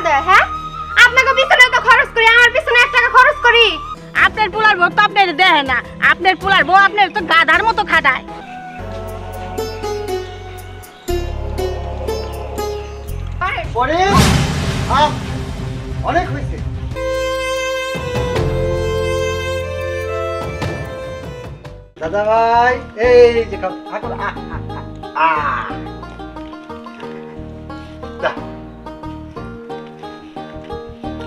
দেয় হ্যাঁ? আপনাকে পিছনে তো খরচ করি, আমার পিছনে 1 টাকা খরচ করি। আপনার পোলার বউ তো আপনার দেয় না, আপনার পোলার বউ আপনার তো গাধার মতো খাটায়। আরে পরে অনেক হয়েছে। দাদা ভাই এই যে এখন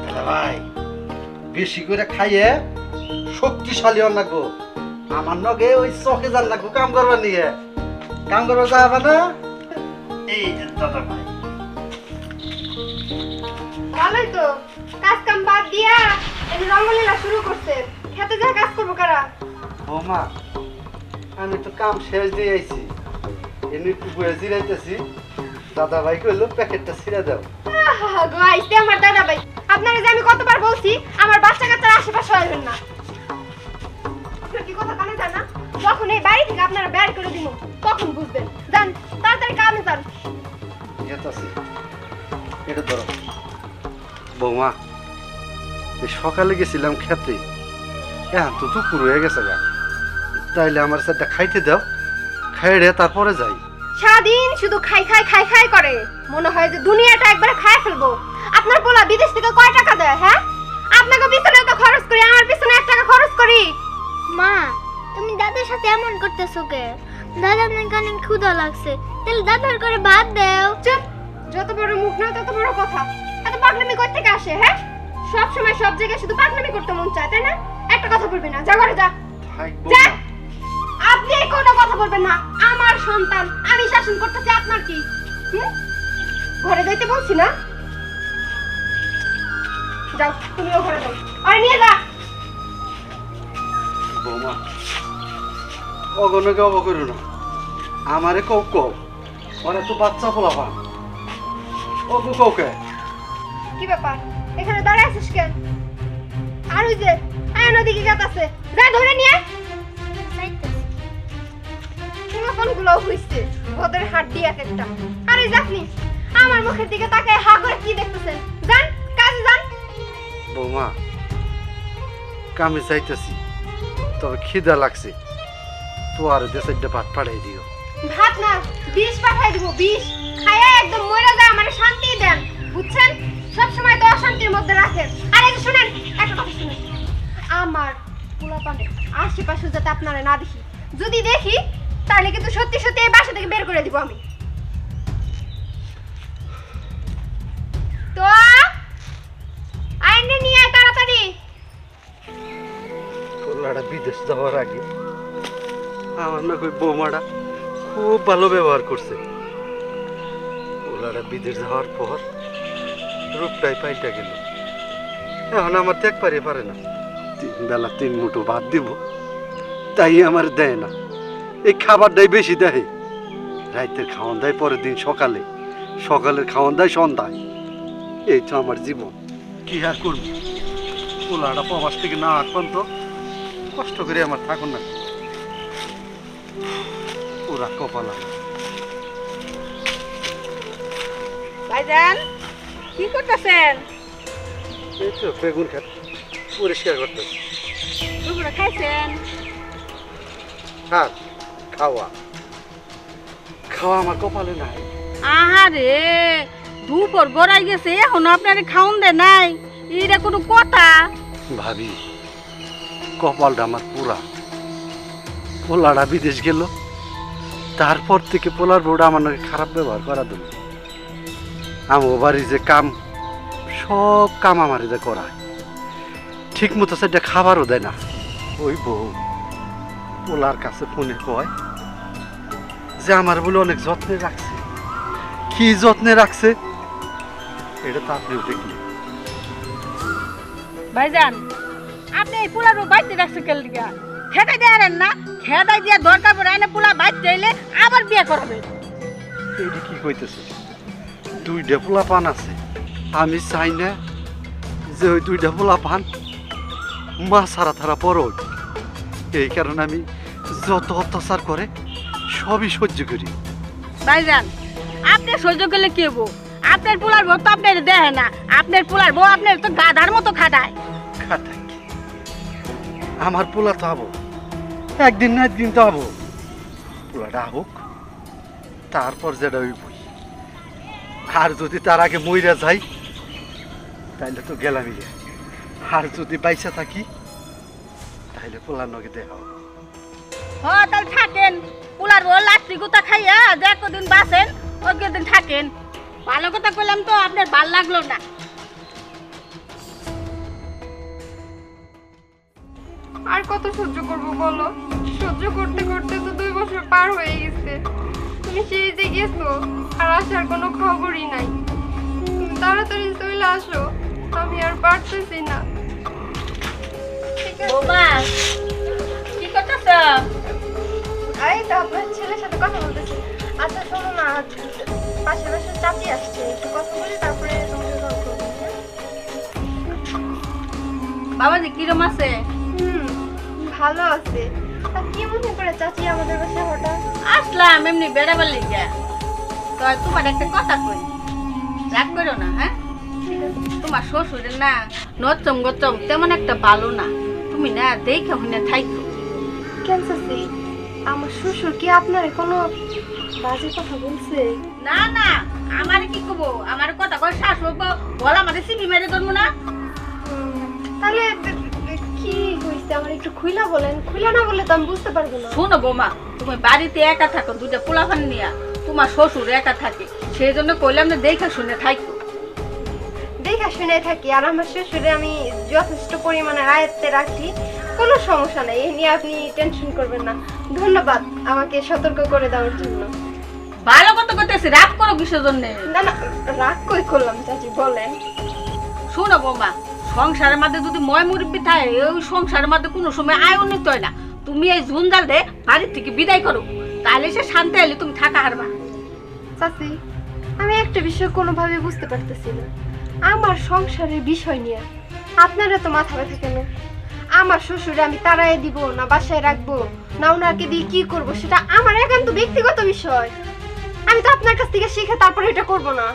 দাদা ভাই বেশি করে খাইয়ে শক্তিশালী হন লাগবো। আমার নগে ওই চকে যান লাগবো কাম করবার নিয়ে। কাম করবার যাবা না? এই যে দাদা ভাই ভালোই তো, কাজ কাম বাদ দিয়া এই রঙ্গলীলা শুরু করছে। খেতে যা কাজ করবো কারা? বৌমা আমি তো কাম শেষ দিয়ে আইছি, এমনি একটু বয়ে জিরাইতেছি। দাদা ভাই কইলো প্যাকেটটা ছিঁড়ে দাও। গো আইছে আমার দাদা ভাই। আপনারা যে আমি কতবার বলছি আমার বাচ্চা কাচ্চার আশেপাশে আসবেন না। আপনার কি কথা কানে জানা? যখন এই বাড়ি থেকে আপনারা বের করে দিব তখন বুঝবেন। যান তাড়াতাড়ি কামে যান। যেতাছি, এটা ধরো। বৌমা এই সকালে গেছিলাম খেতে, এখন তো দুপুর হয়ে গেছে গা, তাইলে আমার সেটা খাইতে দাও, খাইয়ে তারপরে যাই। সারাদিন শুধু খাই খাই খাই খাই করে, মনে হয় যে দুনিয়াটা একবারে খায় ফেলবো। আপনার পোলা বিদেশ থেকে কয় টাকা দেয় হ্যাঁ? আপনাকে পিছনে তো খরচ করি, আমার পিছনে 1 টাকা খরচ করি। মা, তুমি দাদার সাথে এমন করতেছো কে? দাদার নাকি অনেক ক্ষুধা লাগছে, তাহলে দাদার করে ভাত দাও। চুপ, যত বড় মুখ না তত বড় কথা। এত পাগলামি কই থেকে আসে হ্যাঁ? সব সময় সব জায়গায় শুধু পাগলামি করতে মন চায় তাই না? একটা কথা বলবি না, যা ঘরে যা। যা। আপনি কোনো কথা বলবেন না, আমার সন্তান, আমি শাসন করতেছি, আপনার কি? ঘরে যাইতে বলছি না? যাও, তুমিও ঘরে যাও। আর নিয়ে যা। বৌমা অগণকে অব করো না, আমারে কৌ কৌ, ওরা তো বাচ্চা পোলা পান। অগু কৌকে কি ব্যাপার? এখানে দাঁড়ায় আছিস কেন? আর ওই যে আয়ন ওদিকে গেতাছে, যা ধরে নিয়ে। কোনগুলো হইছে ওদের হাত দিয়ে এক একটা। আরে যাকনি, আমার মুখের দিকে তাকায় হা করে কি দেখতেছেন? যান কাজে যান। বৌমা কামে যাইতেছি, তবে খিদা লাগছে, তো আর দেশে ভাত পাঠাই দিও। ভাত না, বিষ পাঠাই দিব, বিষ খায়া একদম মরে যায়, মানে শান্তি দেন বুঝছেন? সব সময় তো অশান্তির মধ্যে রাখেন। আর এই যে শুনেন, একটা কথা শুনেন, আমার পোলাপানে আশেপাশে যাতে আপনারা না দেখি, যদি দেখি তাহলে কিন্তু সত্যি সত্যি এই বাসা থেকে বের করে দিব আমি। তো আইনে নিয়ে আয় তাড়াতাড়ি। পোলাটা বিদেশ যাওয়ার আগে আমার না কই বৌমাটা খুব ভালো ব্যবহার করছে। পোলাটা বিদেশ যাওয়ার পর রূপটাই পাল্টা গেল। এখন আমার ত্যাগ পারে না, 3 বেলা 3 মুঠো ভাত দিব, তাই আমার দেয় না। এই খাবারটাই বেশি দেয়, রাতের খাওয়ান দেয় পরের দিন সকালে, সকালের খাওয়ান দেয় সন্ধ্যায়। এই তো আমার জীবন, কি আর করবো? পোলাটা প্রবাস থেকে না আসবেন তো কষ্ট করে আমার থাকুন না, ওরা কপালা। ভাইজান কি করতেছেন? এই তো বেগুন খাত পরিষ্কার করতেছি। দুপুরে খাইছেন? খাত খাওয়া খাওয়া আমার কপালে নাই। আহারে, দুপুর গড়াই গেছে, এখন আপনার খাওন দে নাই, এটা কোনো কথা? ভাবি কপালটা আমার পুরা। পোলাটা বিদেশ গেল, তারপর থেকে পোলার বউটা আমার নাকি খারাপ ব্যবহার করা দিল। আমার বাড়ি যে কাম, সব কাম আমার যে করায়, ঠিক মতো সেটা খাবারও দেয় না। ওই বউ পোলার কাছে ফোনে কয় যে আমার বলে অনেক যত্নে রাখছে। কি যত্নে রাখছে এটা তো আপনিও দেখলেন। ভাইজান আপনি এই পোলার বাইতে রাখছে কেল দিকা? খেদাই দেয়ারেন না, খেদাই দিয়া দরকার পড়ে এনে পোলা বাইতে দিলে আবার বিয়ে করবে। এইটা কি কইতেছে? 2টা পোলা পান আছে, আমি চাই না যে ওই 2টা পোলা পান মা সারা থারা পরক। এই কারণে আমি যত অত্যাচার করে সবই সহ্য করি। ভাইজান আপনি সহ্য করলে কি হবো? আপনার পোলার বউ তো আপনার দেহে না, আপনার পোলার বউ আপনার তো গাধার মতো খাটায়। খাটাই কি? আমার পোলা তো আবো, একদিন না একদিন তো আবো। পোলাটা আবুক, তারপর যেটা হইবই। আর যদি তার আগে মইরা যাই তাইলে তো গেলামই রে। আর যদি বাইসা থাকি তাইলে পোলার নগে দেখা হবে। তাহলে থাকেন, পোলার বউ লাত্তি গুতা খাইয়া যে কদিন বাঁচেন ওই কদিন থাকেন। ভালো কথা কইলাম তো আপনার ভাল লাগলো না। আর কত সহ্য করব বলো? সহ্য করতে করতে তো 2 বছর পার হয়ে গেছে। তুমি সেই যে গেছো আর আসার কোনো খবরই নাই। তুমি তাড়াতাড়ি চলে আসো, আমি আর পারতেছি না। ঠিক আছে? বৌমা কি করতেছ? এই তো আপনার ছেলের সাথে কথা বলতেছি। আচ্ছা শোনো না, পাশের বাসার চাচি আসছে, একটু কথা বলি তারপরে তোমাকে কল করবো। বাবাজি কিরম আছে? ভালো আছে। তা কি মনে করে চাচি আমাদের বাসায় হঠাৎ? আসলাম এমনি বেড়াবার লেগে। তো তোমার একটা কথা কই, রাগ করো না। হ্যাঁ, ঠিক আছে। তোমার শ্বশুরের না নচম গচম তেমন একটা ভালো না। তুমি না দেখে হইনা থাইকো। কেন চাচি, আমার শ্বশুর কি আপনার কোনো বাজে কথা বলছে? না না, আমার কি কব? আমার কথা কই শাশুড় বলা আমাদের সিপি মেরে ধরবো না। তাহলে কি হইছে আমার একটু খুইলা বলেন। খুইলা না বললে তো আমি বুঝতে পারবো না। শোনো বৌমা, তুমি বাড়িতে একা থাকো, 2টা পোলাপান নিয়া। তোমার শ্বশুর একা থাকে, সেই জন্য কইলাম না দেখে শুনে থাইকো। দেখা শুনে থাকি, আর আমার শ্বশুরে আমি যথেষ্ট পরিমাণে আয়ত্তে রাখি, কোনো সমস্যা নেই। এই নিয়ে আপনি টেনশন করবেন না। ধন্যবাদ আমাকে সতর্ক করে দেওয়ার জন্য। ভালো কথা করতেছি, রাগ করো কিসের জন্য? না না, রাগ কই করলাম চাচি, বলেন। শোনো বৌমা, সংসারের মধ্যে যদি ময় মুরব্বি থাকে, ওই সংসারের মধ্যে কোনো সময় আয় উন্নত হয় না। তুমি এই ঝুনঝাল দে বাড়ির থেকে বিদায় করো, তাহলে সে শান্তি হলে তুমি থাকা হারবা। চাচি, আমি একটা বিষয় কোনোভাবে বুঝতে পারতেছি না। আমার সংসারের বিষয় নিয়ে আপনারা তো মাথা ব্যথা কেন? আমার শ্বশুরে আমি তাড়াই দিব না বাসায় রাখবো না ওনাকে দিয়ে কি করব সেটা আমার একান্ত ব্যক্তিগত বিষয়। আমি তো আপনার কাছ থেকে শিখে তারপরে এটা করব না।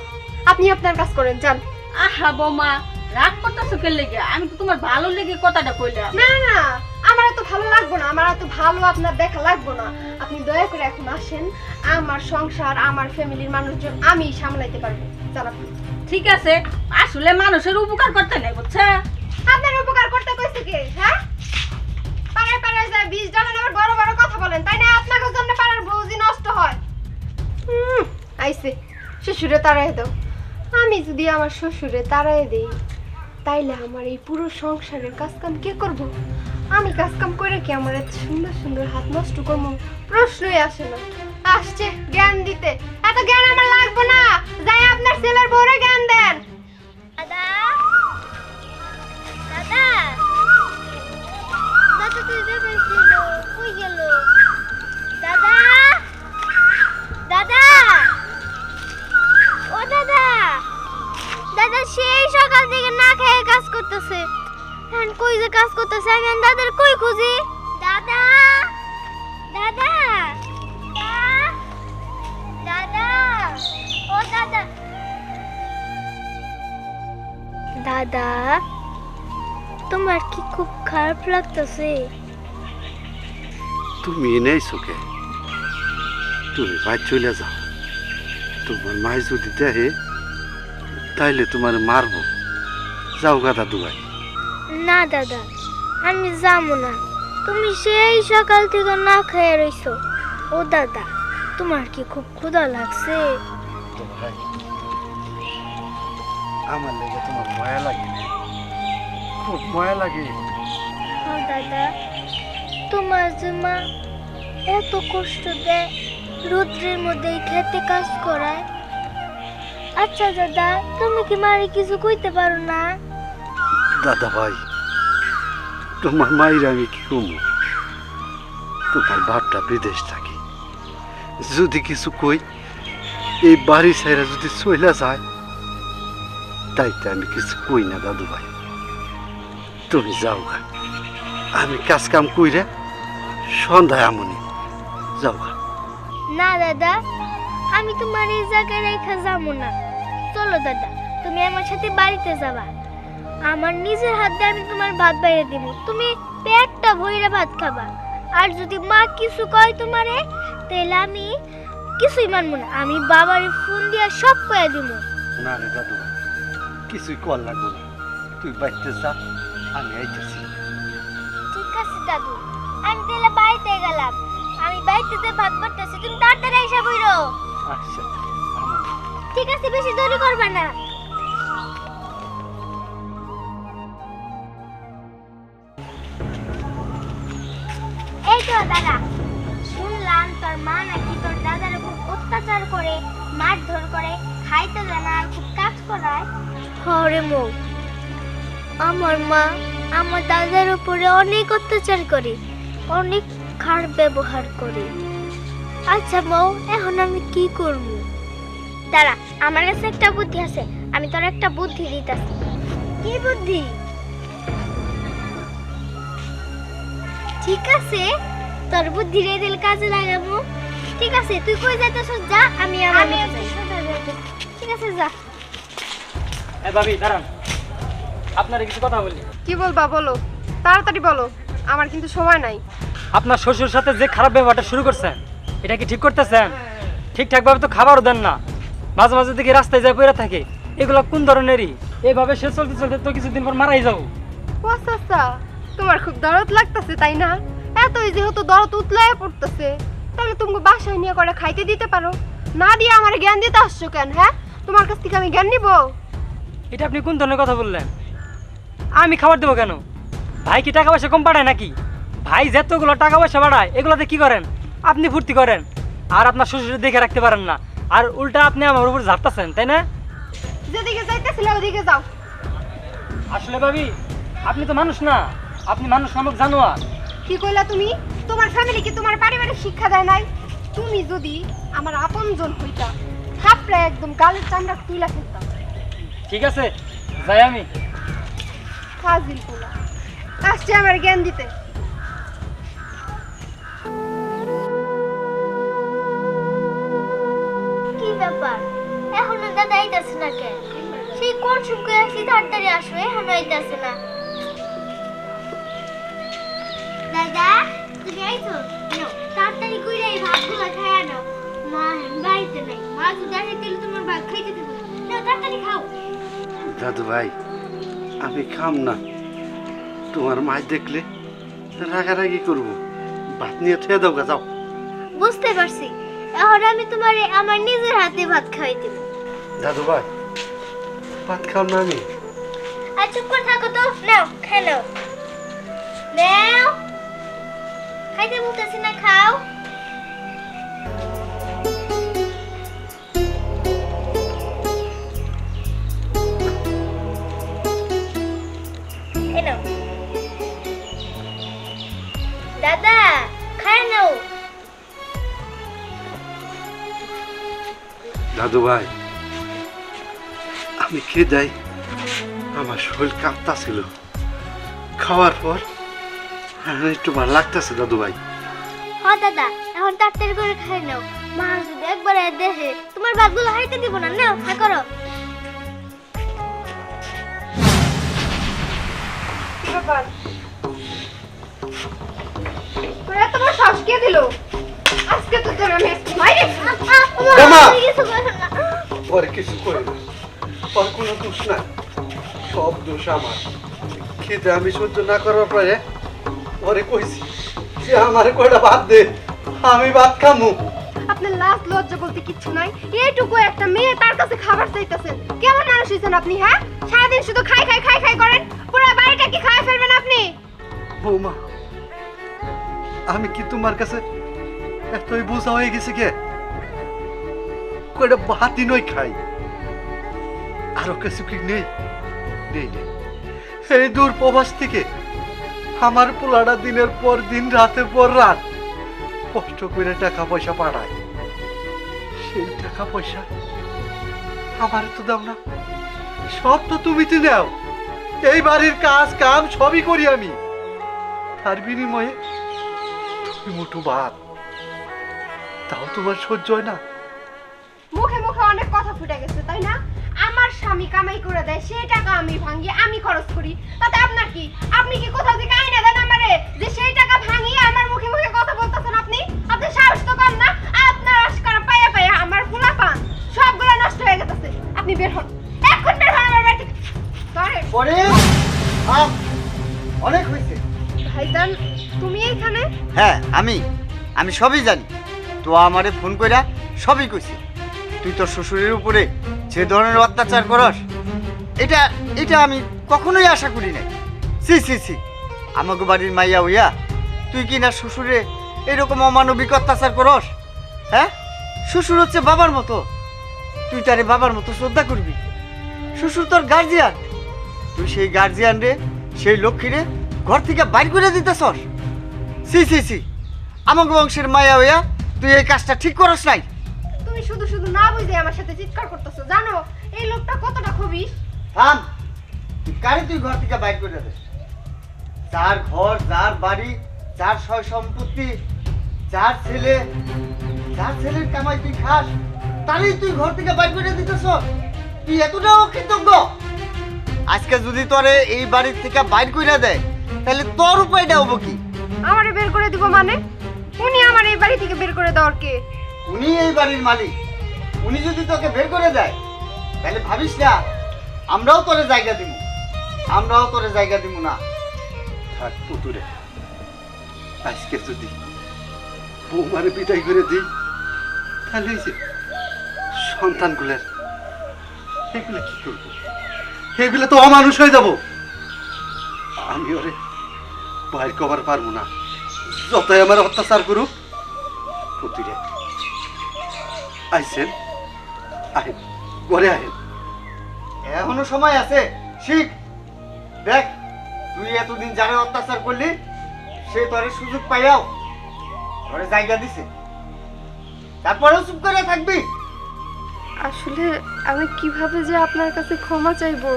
আপনি আপনার কাজ করেন, যান। আহা বৌমা, রাগ করতেছো কে লেগে? আমি তো তোমার ভালো লেগে কথাটা কইলাম। না না, আমার এত ভালো লাগবে না, আমার এত ভালো আপনার দেখা লাগবে না। আপনি দয়া করে এখন আসেন, আমার সংসার আমার ফ্যামিলির মানুষজন আমি সামলাইতে পারবো। যান আপনি। ঠিক আছে, আসলে মানুষের উপকার করতে নেই, বুঝছে? আপনার উপকার করতে কইছে কে? হ্যাঁ, পাড়ায় পাড়ায় যায় 20 জন আবার বড় বড় কথা বলেন, তাই না? আপনাদের জন্য পাড়ার বউজি নষ্ট হয়। আইছে শ্বশুরে তাড়াই দাও। আমি যদি আমার শ্বশুরে তাড়াই দেই তাইলে আমার এই পুরো সংসারের কাজ কাম কে করব? আমি কাজ কাম করে কি আমার এত সুন্দর সুন্দর হাত নষ্ট করবো? প্রশ্নই আসে না। আসছে জ্ঞান দিতে, এত জ্ঞান আমার লাগবে না। যাই আপনার ছেলের বউরে জ্ঞান দেন। দাদা, দাদা, দাদা তুই দেখেছিল কই গেল? দাদা, দাদা, ও দাদা, দাদা সেই সকাল থেকে না খেয়ে কাজ করতেছে। এখন কই যে কাজ করতেছে, আমি দাদার কই খুঁজি? দাদা, দাদা, দাদা, ও দাদা, দাদা, তোমার কি খুব খারাপ লাগতেছে? তুমি নেই চোখে, তুমি বাইর চলে যাও। তোমার মাই যদি দেখে তাইলে তোমার মারবো। যাও গাদা দুবাই। না দাদা, আমি যাবো না। তুমি সেই সকাল থেকে না খেয়ে রইছো। ও দাদা, তোমার কি খুব ক্ষুধা লাগছে? তো ভাই, আমার লেগে তোমার মায়া লাগে, খুব মায়া লাগে। ও দাদা, তোমার যে মা এত কষ্ট দেয়, রৌদ্রের মধ্যে খেতে কাজ করায়। আচ্ছা দাদা, তুমি কি মারে কিছু কইতে পারো না? দাদা ভাই, তোমার মায়ের আমি কি কমু? তোমার বাপটা বিদেশ থাকে, যদি কিছু কই এই বাড়ি ছাইরা যদি চইলা যায় তাইতে আমি কিছু কই না। দাদু ভাই, তুমি যাও গা, আমি কাজ কাম কইরা সন্ধ্যায় আমনি। যাও গা। না দাদা, আমি তোমার এই জায়গায় রেখে যাবো না। চলো দাদা, তুমি আমার সাথে বাড়িতে যাবা। আমার নিজের হাত দিয়ে আমি তোমার ভাত বাইরে দিব, তুমি পেটটা ভইরা ভাত খাবা। আর যদি মা কিছু কয় তোমারে, তাহলে আমি কিছুই মানবো না, আমি বাবারে ফোন দিয়া সব কয়ে দিব। না রে দাদু ভাই, কিছুই কর লাগবো না, তুই বাইতে যা, আমি আইতেছি। ঠিক আছে দাদু, আমি তাহলে বাড়িতে গেলাম। আমি বাড়িতে যে ভাত বাড়তেছি, তুমি তাড়াতাড়ি এসে বইরো। আচ্ছা ঠিক আছে, বেশি দেরি করবে না। এই তো দাদা, শুনলাম তোর মা নাকি তোর দাদার উপর অত্যাচার করে, মারধর করে, খাইতে দেয় না, আর খুব কাজ করায়। হরে মো, আমার মা আমার দাদার উপরে অনেক অত্যাচার করে, অনেক খারাপ ব্যবহার করে। আচ্ছা মৌ, এখন আমি কি করব? দাঁড়া, আমার কাছে একটা বুদ্ধি আছে, আমি তোর একটা বুদ্ধি দিতেছি। কি বুদ্ধি? ঠিক আছে, তোর বুদ্ধি রে দিল কাজে লাগাবো। ঠিক আছে, তুই কই যাইতেছস যা, আমি সোজা যাইতেছি। ঠিক আছে যা। এই ভাবি দাঁড়ান, আপনার কিছু কথা বলি। কি বলবা বলো, তাড়াতাড়ি বলো, আমার কিন্তু সময় নাই। আপনার শ্বশুর সাথে যে খারাপ ব্যবহারটা শুরু করছেন, এটা কি ঠিক করতেছেন? ঠিকঠাকভাবে তো খাবারও দেন না, মাঝে মাঝে দিকে রাস্তায় যায় পড়ে থাকে। এগুলো কোন ধরনেরই? এইভাবে সে চলতে চলতে তো কিছুদিন পর মারাই যাবো। ও আচ্ছা, তোমার খুব দরদ লাগতেছে তাই না? এতই যেহেতু দরদ উতলায় পড়তেছে, তাহলে তুমি বাসায় নিয়ে করে খাইতে দিতে পারো। না দিয়ে আমার জ্ঞান দিতে আসছো কেন? হ্যাঁ, তোমার কাছ থেকে আমি জ্ঞান নিব? এটা আপনি কোন ধরনের কথা বললেন? আমি খাবার দেবো কেন? ভাই কি টাকা পয়সা কম পাঠায় নাকি? ভাই যতগুলো টাকা পয়সা বাড়ায়, এগুলোতে কি করেন? আপনি ফুর্তি করেন, আর আপনার শ্বশুর দেখে রাখতে পারেন না, আর উল্টা আপনি আমার উপর ঝাড়তেছেন, তাই না? যেদিকে যাইতেছিলে ওদিকে যাও। আসলে ভাবি, আপনি তো মানুষ না, আপনি মানুষ নামক জানোয়ার। কি কইলা তুমি? তোমার ফ্যামিলি কি তোমার পারিবারিক শিক্ষা দেয় নাই? তুমি যদি আমার আপনজন হইতা, থাপড়ে একদম গালের চামড়া তুইলা ফেলতাম। ঠিক আছে, যাই আমি। ফাজিল পোলা, আসছে আমার জ্ঞান দিতে। কি ব্যাপার, এখনো দাদা আইতাছে না কেন? সেই কোন সুখে আসি তাড়াতাড়ি আসো, এখনো আইতাছে না। দাদা তুমি আইছো? নাও তাড়াতাড়ি কইরা এই ভাতগুলো খাইয়া নাও। মা বাড়িতে নাই, মা যদি আসে তাহলে তোমার ভাত খাইতে দেবো। নাও তাড়াতাড়ি খাও। দাদু ভাই, আমি খাম না, তোমার মাই দেখলে রাগারাগি করবো। ভাত নিয়ে থুয়ে দাও গা, যাও। বুঝতে পারছি, এখন আমি তোমারে আমার নিজের হাতে ভাত খাওয়াই দেব। দাদু ভাই, ভাত খাও না আমি। আর চুপ করে থাকো তো, নাও খাই নাও। নাও, খাইতে বলতেছি না, খাও। এই নাও। দাদা খাই নাও। দাদু ভাই, আমি খেয়ে যাই, আমার শরীর কাঁপতাছিল, খাওয়ার পর আমার একটু ভালো লাগতেছে দাদু ভাই। হ্যাঁ দাদা, এখন তাড়াতাড়ি করে খাই নাও। মা যদি একবার দেখে তোমার ভাতগুলো হাইতে দিব না। নাও খা করো। কি ব্যাপার? তোর এত বড় সাহস কে দিল? আজকে তো তোর আমি মাইরে বোমা! কিছু করো না। ওরে কিছু করি না, ওর কোনো দোষ নাই, সব দোষ আমার। খেতে আমি সহ্য না করার পরে ওরে কইছি যে আমার কয়টা ভাত দে, আমি ভাত খামু। আপনার লাজ লজ্জা বলতে কিচ্ছু নাই। এইটুকু একটা মেয়ে, তার কাছে খাবার চাইতেছেন। কেমন মানুষ হইছেন আপনি? হ্যাঁ, সারাদিন শুধু খাই খাই খাই খাই করেন, পুরো বাড়িটা কি খায় ফেলবেন আপনি? বৌমা, আমি কি তোমার কাছে এতই বোঝা হয়ে গেছে কে? কয়টা ভাতই নই খাই, আরো কিছু কি নেই? নেই নেই। এই দূর প্রবাস থেকে আমার পোলাটা দিনের পর দিন, রাতের পর রাত কষ্ট করে টাকা পয়সা পাঠায়, সেই টাকা পয়সা আমার তো দাও না, সব তো তুমি তো নাও। এই বাড়ির কাজ কাম সবই করি আমি, তার বিনিময়ে তুমি মুঠো ভাত তাও তোমার সহ্য হয় না? মুখে মুখে অনেক কথা ফুটে গেছে তাই না? স্বামী কামাই করে দেয় সেই টাকা আমি ভাঙি, আমি খরচ করি, তাতে আপনার কি? আপনি কি কোথাও থেকে আইনা দেন আমারে যে সেই টাকা ভাঙিয়ে আমার মুখে মুখে কথা বলতেছেন আপনি? আপনার সাহস তো কম না? আপনার আশকারা পায়া পায়া আমার ফুলা পান সবগুলো নষ্ট হয়ে গেছে। আপনি বের হন, এখন বের হন আমার বাড়ি থেকে। ধরেন। পরে অনেক হয়েছে। ভাইজান তুমি এইখানে? হ্যাঁ আমি সবই জানি। তো আমারে ফোন কইরা সবই কইছি। তুই তোর শ্বশুরের উপরে যে ধরনের অত্যাচার করস এটা এটা আমি কখনোই আশা করি নাই। সি সি সি, আমাকে বাড়ির মাইয়া হইয়া তুই কি না শ্বশুরে এরকম অমানবিক অত্যাচার করস? হ্যাঁ, শ্বশুর হচ্ছে বাবার মতো, তুই তারে বাবার মতো শ্রদ্ধা করবি। শ্বশুর তোর গার্জিয়ান, তুই সেই গার্জিয়ান রে, সেই লক্ষ্মী রে ঘর থেকে বাইর করে দিতেছস। সি সি সি, আমাকে বংশের মায়া হইয়া তুই এই কাজটা ঠিক করস নাই। তুমি শুধু শুধু না বুঝে আমার সাথে চিৎকার করতেছো। জানো এই লোকটা কতটা খবিশ? থাম, তুই কারে তুই ঘর থেকে বাইর করে দিস? যার ঘর, যার বাড়ি, যার সয় সম্পত্তি, যার ছেলের কামাই তুই খাস, তারই তুই ঘর থেকে বাইর করে দিতেছ? তুই এতটা অকৃতজ্ঞ? আজকে যদি তোরে এই বাড়ির থেকে বাইর করে দেয় তাহলে তোর উপায়টা হবো কি? আমারে বের করে দিব মানে? উনি আমার এই বাড়ি থেকে বের করে দেওয়ার কে? উনি এই বাড়ির মালিক। উনি যদি তোকে বের করে দেয় তাহলে ভাবিস না আমরাও তোরে জায়গা দিব না। থাক পুতুরে, আজকে যদি বৌমারে বিদায় করে দিই তাহলে এই যে সন্তানগুলোর এগুলো কি করবো? এগুলো তো অমানুষ হয়ে যাব। আমি ওরে বাইর কবার পারবো না, যতই আমার অত্যাচার করুক। পুতুরে আইসেন, আহেন ঘরে আহেন। এখনো সময় আছে, শিখ। দেখ, তুই এতদিন যারা অত্যাচার করলি সে তোরে সুযোগ পাইয়াও তোরে জায়গা দিছে, তারপরেও চুপ করে থাকবি? আসলে আমি কিভাবে যে আপনার কাছে ক্ষমা চাইবো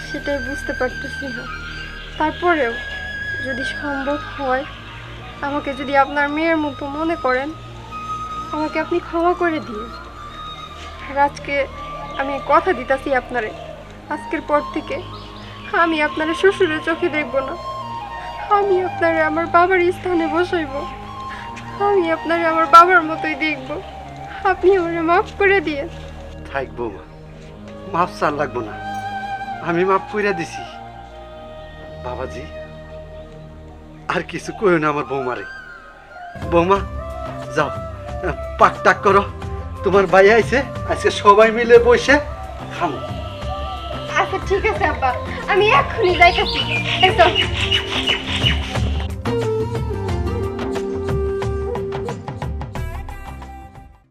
সেটাই বুঝতে পারতেছি না। তারপরেও যদি সম্ভব হয়, আমাকে যদি আপনার মেয়ের মতো মনে করেন, আমাকে আপনি ক্ষমা করে দিন। আর আজকে আমি কথা দিতেছি আপনারে, আজকের পর থেকে আমি আপনারে শ্বশুরের চোখে দেখব না। আমি আপনারে আমার বাবার স্থানে বসাইব, আমি আপনারে আমার বাবার মতোই দেখব। আপনি আমারে মাফ করে দিয়ে। থাক বৌমা, মাফ চার লাগবো না, আমি মাফ কইরা দিছি। বাবাজি আর কিছু কইও না আমার বৌমারে। বৌমা যাও, পাক টাক করো, তোমার ভাই আইছে, আজকে সবাই মিলে বসে খাবো। আচ্ছা ঠিক আছে আব্বা, আমি এক্ষুনি যাইতেছি।